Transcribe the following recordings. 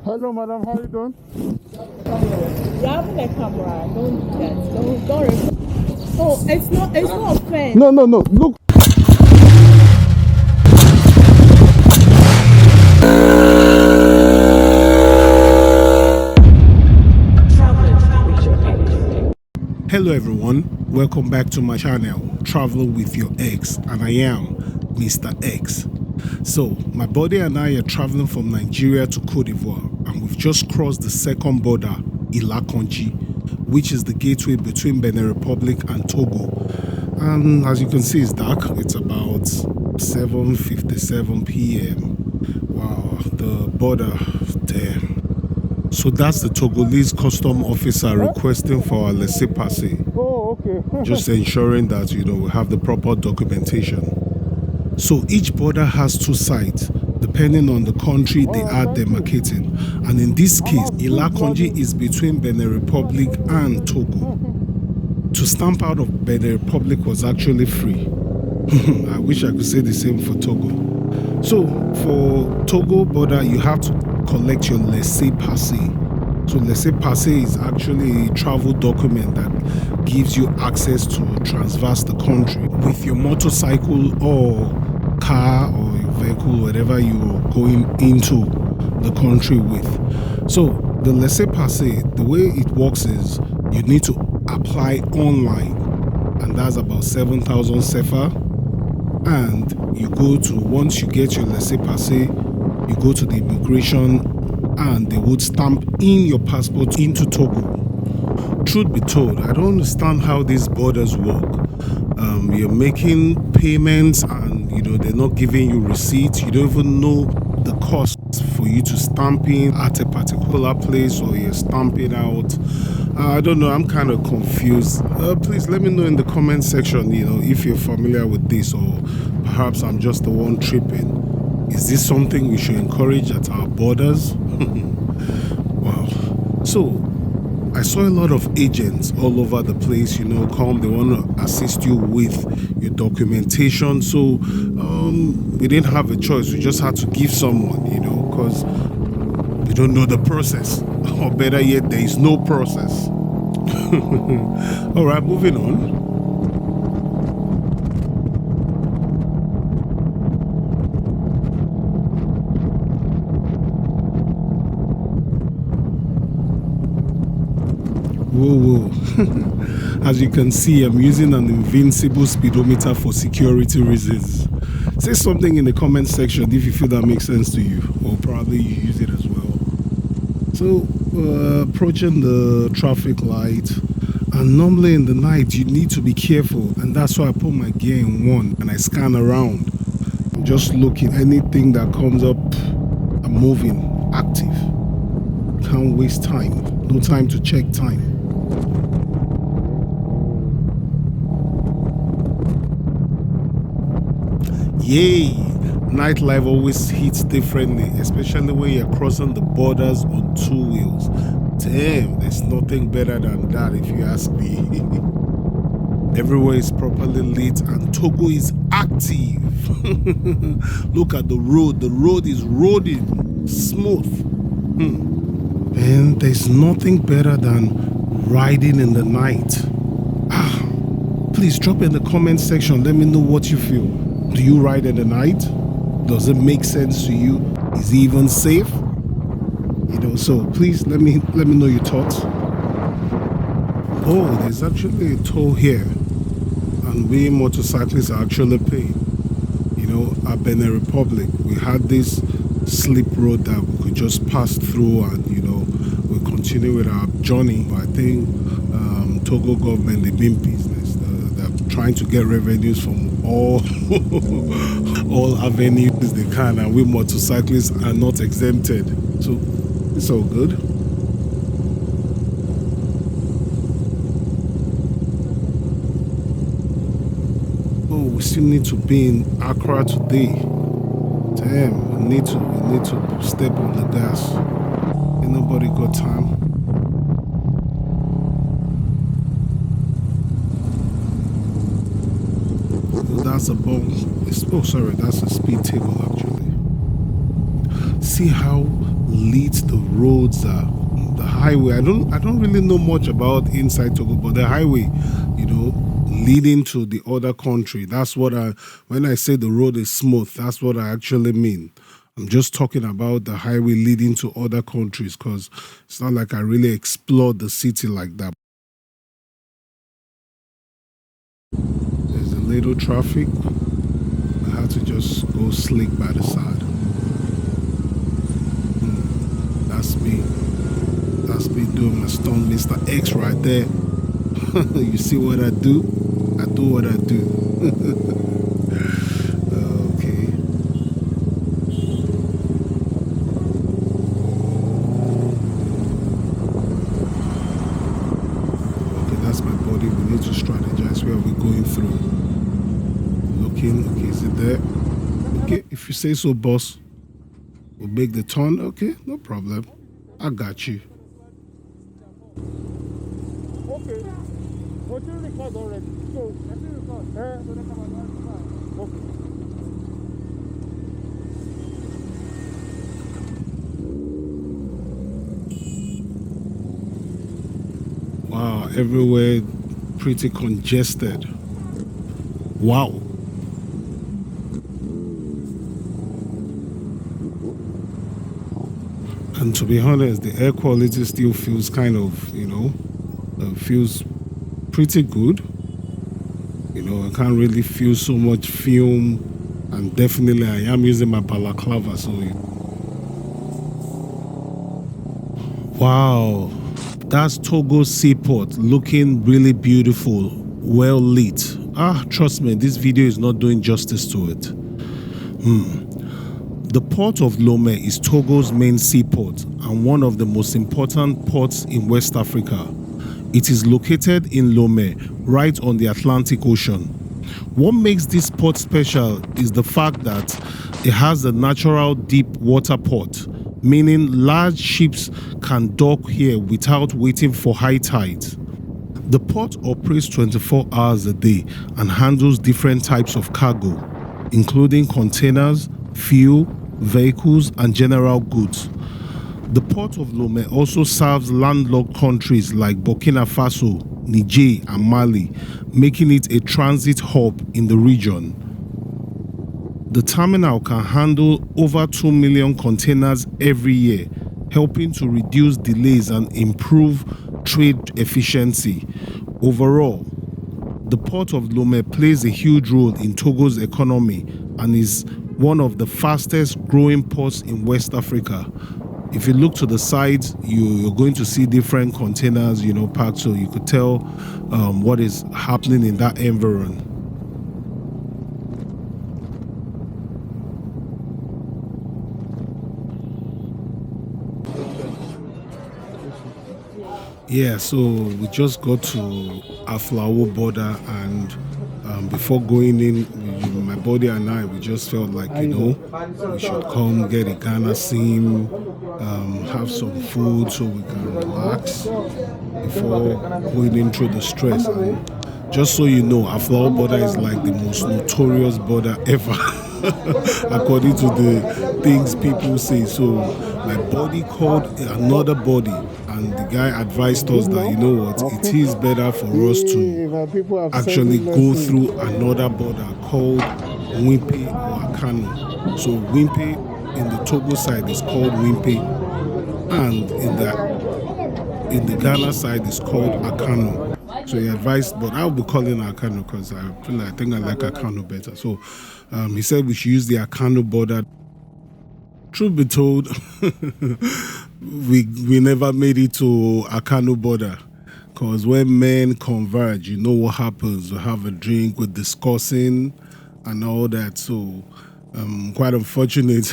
Hello, madam. How you doing? You're having a camera. Don't do that. Don't record. Oh, it's not offense. No. Look. Hello, everyone. Welcome back to my channel, Travel with Your Ex, and I am Mr. X. So, my buddy and I are traveling from Nigeria to Cote d'Ivoire, and we've just crossed the second border, Ilakanji, which is the gateway between Benin Republic and Togo. And as you can see, it's dark. It's about 7:57 p.m. Wow, the border, damn. So that's the Togolese custom officer requesting for our Laissez Passe. Oh, okay. Just ensuring that, we have the proper documentation. So each border has two sides, depending on the country they are demarcating. And in this case, Ilakanji is between Benin Republic and Togo. To stamp out of Benin Republic was actually free. I wish I could say the same for Togo. So for Togo border, you have to collect your Laissez Passe. So Laissez Passe is actually a travel document that gives you access to traverse the country with your motorcycle or car or your vehicle, whatever you're going into the country with. So the Laissez Passe, the way it works is you need to apply online, and that's about 7,000 CFA. And you go to, once you get your Laissez Passe, you go to the immigration and they would stamp in your passport into Togo. Truth be told, I don't understand how these borders work. You're making payments and they're not giving you receipts. You don't even know the cost for you to stamp in at a particular place, or you're stamping out. I don't know, I'm kind of confused. Please let me know in the comment section, if you're familiar with this, or perhaps I'm just the one tripping. Is this something we should encourage at our borders? Wow. So I saw a lot of agents all over the place, come, they want to assist you with your documentation. So we didn't have a choice. We just had to give someone, because we don't know the process. Or better yet, there is no process. All right, moving on. Whoa. As you can see, I'm using an invincible speedometer for security reasons. Say something in the comment section if you feel that makes sense to you, or probably you use it as well. So approaching the traffic light, and normally in the night you need to be careful, and that's why I put my gear in 1 and I scan around. I'm just looking, anything that comes up, I'm moving, active. Can't waste time, no time to check time. Yay! Nightlife always hits differently, especially when you're crossing the borders on 2 wheels. Damn, there's nothing better than that if you ask me. Everywhere is properly lit and Togo is active. Look at the road is rolling smooth. And there's nothing better than riding in the night. Please drop in the comment section, let me know what you feel. Do you ride in the night? Does it make sense to you? Is it even safe? So please let me know your thoughts. Oh, there's actually a toll here, and we motorcyclists are actually paying. At Benin Republic, we had this slip road that we could just pass through, and we continue with our journey. But I think Togo government, they've been business. They're trying to get revenues from all avenues they can, and we motorcyclists are not exempted. So it's all good. Oh, we still need to be in Accra today. Damn, we need to step on the gas. Ain't nobody got time. That's a bone. That's a speed table actually. see how lit the roads are. The highway, I don't really know much about inside Togo, but the highway, leading to the other country, that's what when I say the road is smooth, that's what I actually mean. I'm just talking about the highway leading to other countries, because it's not like I really explored the city like that. There's a little traffic. I had to just go slick by the side. That's me. That's me doing my stone Mr. X right there. You see what I do? I do what I do. Okay. Okay, that's my body. We need to strategize. Where are we going through? Looking. Okay, is it there? Okay, if you say so, boss. We'll make the turn. Okay, no problem. I got you. Okay. What you record already? So, I think record. Okay. Wow, everywhere pretty congested. Wow. And to be honest, the air quality still feels kind of, feels pretty good. I can't really feel so much fume, and definitely I am using my balaclava. So, wow, that's Togo Seaport, looking really beautiful, well lit. Trust me, this video is not doing justice to it. The Port of Lomé is Togo's main seaport and one of the most important ports in West Africa. It is located in Lume, right on the Atlantic Ocean. What makes this port special is the fact that it has a natural deep water port, meaning large ships can dock here without waiting for high tides. The port operates 24 hours a day and handles different types of cargo, including containers, fuel, vehicles, and general goods. The Port of Lomé also serves landlocked countries like Burkina Faso, Niger, and Mali, making it a transit hub in the region. The terminal can handle over 2 million containers every year, helping to reduce delays and improve trade efficiency. Overall, the Port of Lomé plays a huge role in Togo's economy and is one of the fastest growing ports in West Africa. If you look to the sides, you're going to see different containers, parked, so you could tell what is happening in that environment. Yeah, so we just got to Aflawo border, and before going in, my body and I, we just felt like, we should come get a Ghana sim, have some food so we can relax before going in through the stress. And just so you know, Aflawo border is like the most notorious border ever, according to the things people say. So my body called another body, and the guy advised us that, it is better for us to actually go through another border called Wimpe or Akano. So Wimpe in the Togo side is called Wimpe, and in the Ghana side is called Akano. So he advised, but I'll be calling Akano because I think I like Akano better. So he said we should use the Akano border. Truth be told, we never made it to Akano border, because when men converge, you know what happens. We have a drink, we're discussing and all that. So quite unfortunate.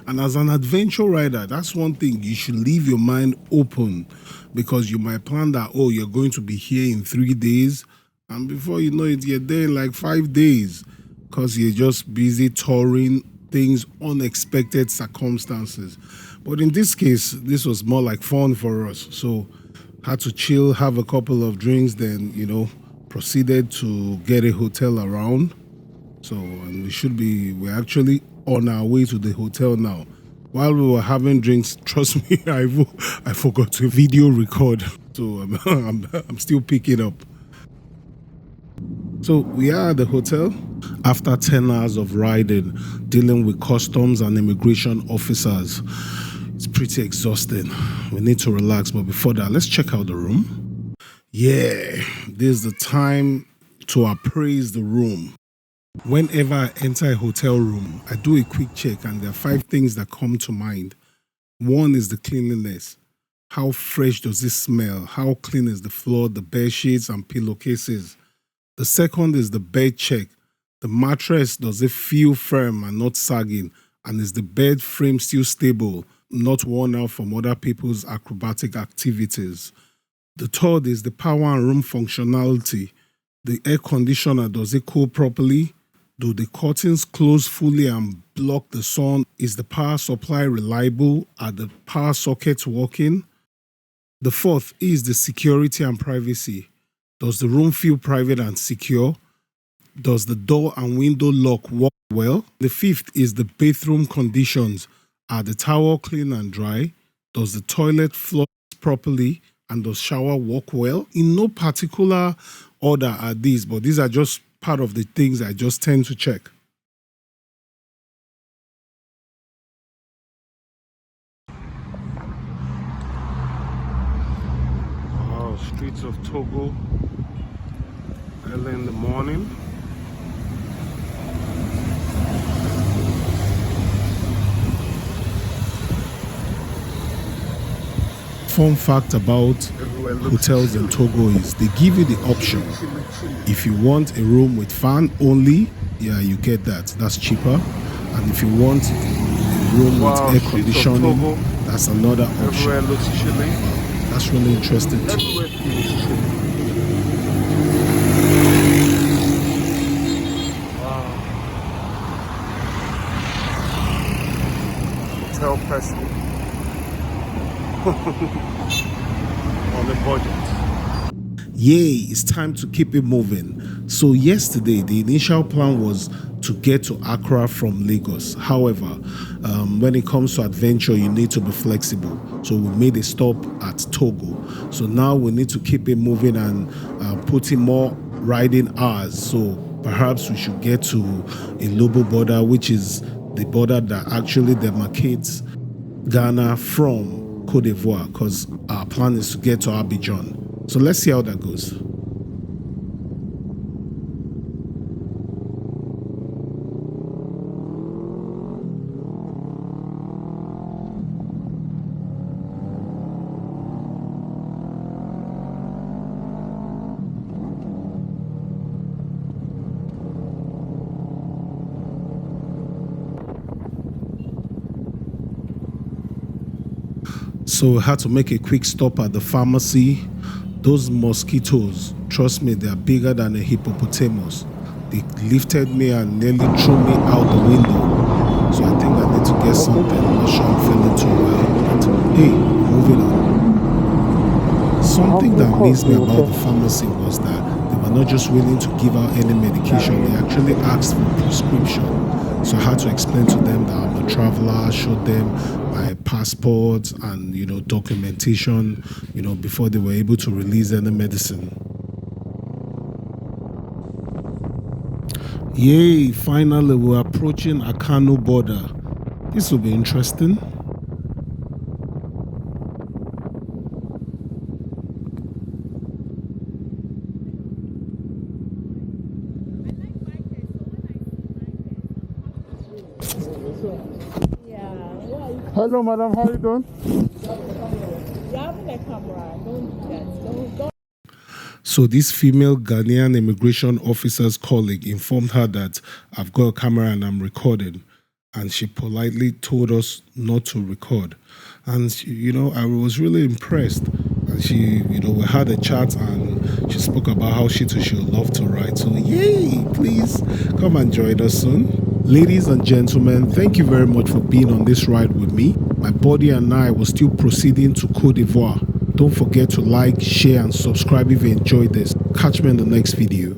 And as an adventure rider, that's one thing. You should leave your mind open, because you might plan that, you're going to be here in 3 days, and before you know it, you're there in like 5 days, because you're just busy touring things, unexpected circumstances. But in this case, this was more like fun for us. So had to chill, have a couple of drinks, then, proceeded to get a hotel around. So, and we're actually on our way to the hotel now. While we were having drinks, trust me, I forgot to video record. So I'm still picking up. So we are at the hotel after 10 hours of riding, dealing with customs and immigration officers. It's pretty exhausting. We need to relax, but before that, let's check out the room. Yeah, this is the time to appraise the room. Whenever I enter a hotel room, I do a quick check, and there are 5 things that come to mind. One is the cleanliness. How fresh does it smell? How clean is the floor, the bed sheets, and pillowcases? The second is the bed check. The mattress, does it feel firm and not sagging? And is the bed frame still stable, not worn out from other people's acrobatic activities? The third is the power and room functionality. The air conditioner, does it cool properly? Do the curtains close fully and block the sun? Is the power supply reliable? Are the power sockets working? The fourth is the security and privacy. Does the room feel private and secure? Does the door and window lock work well? The fifth is the bathroom conditions. Are the towel clean and dry? Does the toilet flush properly? And does shower work well? In no particular order are these, but these are just part of the things I just tend to check. Streets of Togo, early in the morning. Fun fact about hotels in Togo is they give you the option. If you want a room with fan only, yeah, you get that. That's cheaper. And if you want a room with air conditioning, that's another option. That's really interesting too. Hotel person on a budget. Yay, it's time to keep it moving. So yesterday, the initial plan was to get to Accra from Lagos. However, when it comes to adventure, you need to be flexible. So we made a stop at Togo. So now we need to keep it moving and put in more riding hours. So perhaps we should get to a Lobo border, which is the border that actually demarcates Ghana from Cote d'Ivoire, because our plan is to get to Abidjan. So let's see how that goes. So we had to make a quick stop at the pharmacy. Those mosquitoes, trust me, they are bigger than a hippopotamus. They lifted me and nearly threw me out the window. So I think I need to get something. I'm not sure I'm feeling too well. But hey, moving on. Something that amazed me about the pharmacy was that they were not just willing to give out any medication, they actually asked for a prescription. So I had to explain to them that I'm a traveler, showed them my passport and, documentation, before they were able to release any medicine. Yay, finally we're approaching Akano border. This will be interesting. Hello, madam. How are you doing? You're having a camera. Don't do that. Don't. So this female Ghanaian immigration officer's colleague informed her that I've got a camera and I'm recording. And she politely told us not to record. And, I was really impressed. And she, we had a chat and she spoke about how she too should love to ride. So yay, please come and join us soon. Ladies and gentlemen, thank you very much for being on this ride with me. My body and I will still proceeding to Cote d'Ivoire. Don't forget to like, share and subscribe if you enjoyed this. Catch me in the next video.